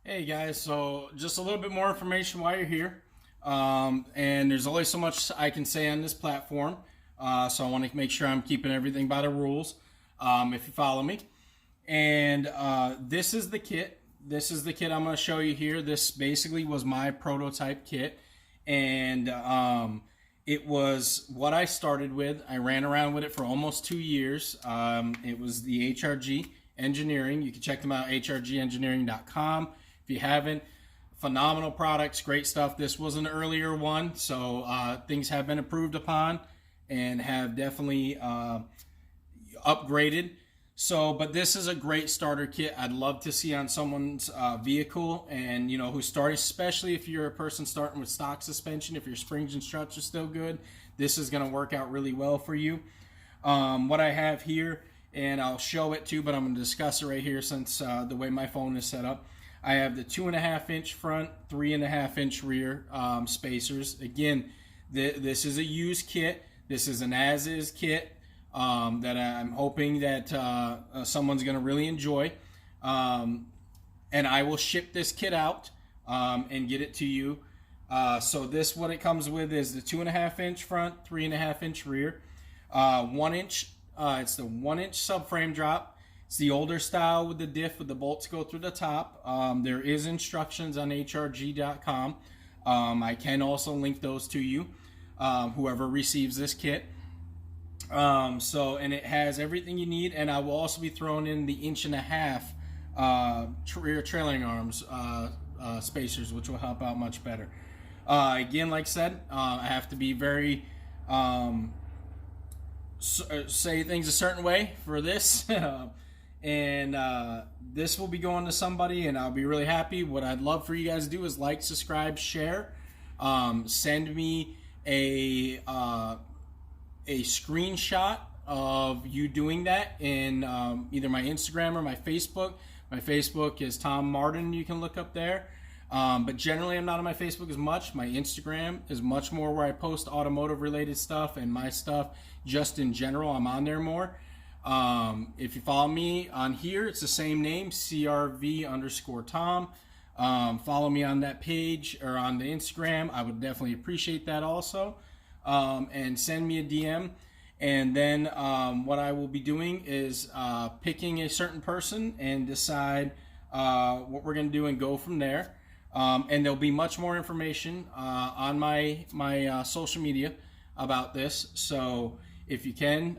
Hey guys, so just a little bit more information while you're here. And there's only so much I can say on this platform. So I want to make sure I'm keeping everything by the rules, if you follow me. And this is the kit. This is the kit I'm going to show you here. This basically was my prototype kit. And it was what I started with. I ran around with it for almost 2 years. It was the HRG Engineering. You can check them out, hrgengineering.com. If you haven't, phenomenal products, great stuff. This was an earlier one, so things have been improved upon and have definitely upgraded. So, but this is a great starter kit. I'd love to see on someone's vehicle, and who's starting, especially if you're a person starting with stock suspension. If your springs and struts are still good, this is going to work out really well for you. What I have here, and I'll show it too, but I'm going to discuss it right here since the way my phone is set up. I have the 2.5-inch front, 3.5-inch rear spacers. Again, this is a used kit. This is an as-is kit that I'm hoping that someone's going to really enjoy. And I will ship this kit out and get it to you. So this, what it comes with is the 2.5-inch front, 3.5-inch rear, 1-inch. It's the 1-inch subframe drop. It's the older style with the diff, with the bolts go through the top. There is instructions on hrg.com. I can also link those to you, whoever receives this kit. And it has everything you need, and I will also be throwing in the 1.5-inch rear trailing arms spacers, which will help out much better. Again, like I said, I have to be very say things a certain way for this. And this will be going to somebody, and I'll be really happy. What I'd love for you guys to do is like, subscribe, share. Send me a screenshot of you doing that in either my Instagram or my Facebook. My Facebook is Tom Martin. You can look up there. But generally, I'm not on my Facebook as much. My Instagram is much more where I post automotive related stuff and my stuff just in general. I'm on there more. If you follow me on here, it's the same name, CRV_Tom. Follow me on that page or on the Instagram. I would definitely appreciate that also. And send me a DM. And then what I will be doing is picking a certain person and decide what we're going to do and go from there. And there'll be much more information on my social media about this. So if you can,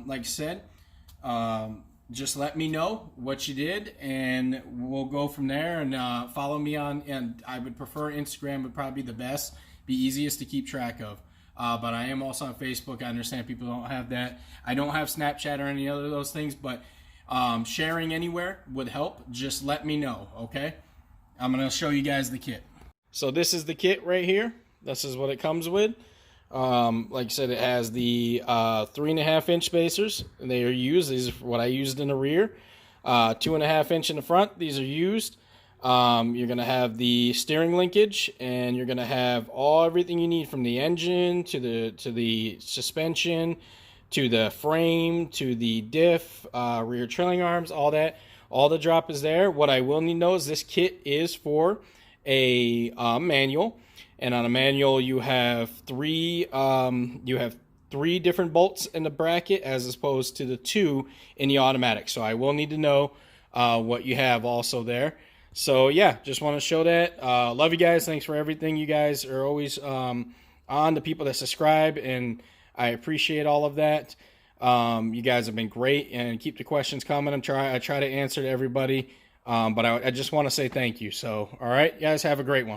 like I said, just let me know what you did, and we'll go from there. And follow me on, and I would prefer Instagram would probably be the best, be easiest to keep track of. But I am also on Facebook. I understand people don't have that. I don't have Snapchat or any other of those things, but sharing anywhere would help. Just let me know, okay? I'm going to show you guys the kit. So this is the kit right here. This is what it comes with. Like I said, it has the 3.5-inch spacers. They are used. These are what I used in the rear. 2.5-inch in the front. These are used. You're going to have the steering linkage, and you're going to have everything you need from the engine to the suspension to the frame to the diff, rear trailing arms, all that. All the drop is there. What I will need to know is this kit is for a manual, and on a manual you have three different bolts in the bracket as opposed to the 2 in the automatic. So I will need to know what you have also there. So yeah, just want to show that. Love you guys. Thanks for everything. You guys are always on, the people that subscribe, and I appreciate all of that. You guys have been great, and keep the questions coming. I try to answer to everybody, but I just want to say thank you. So all right, guys, have a great one.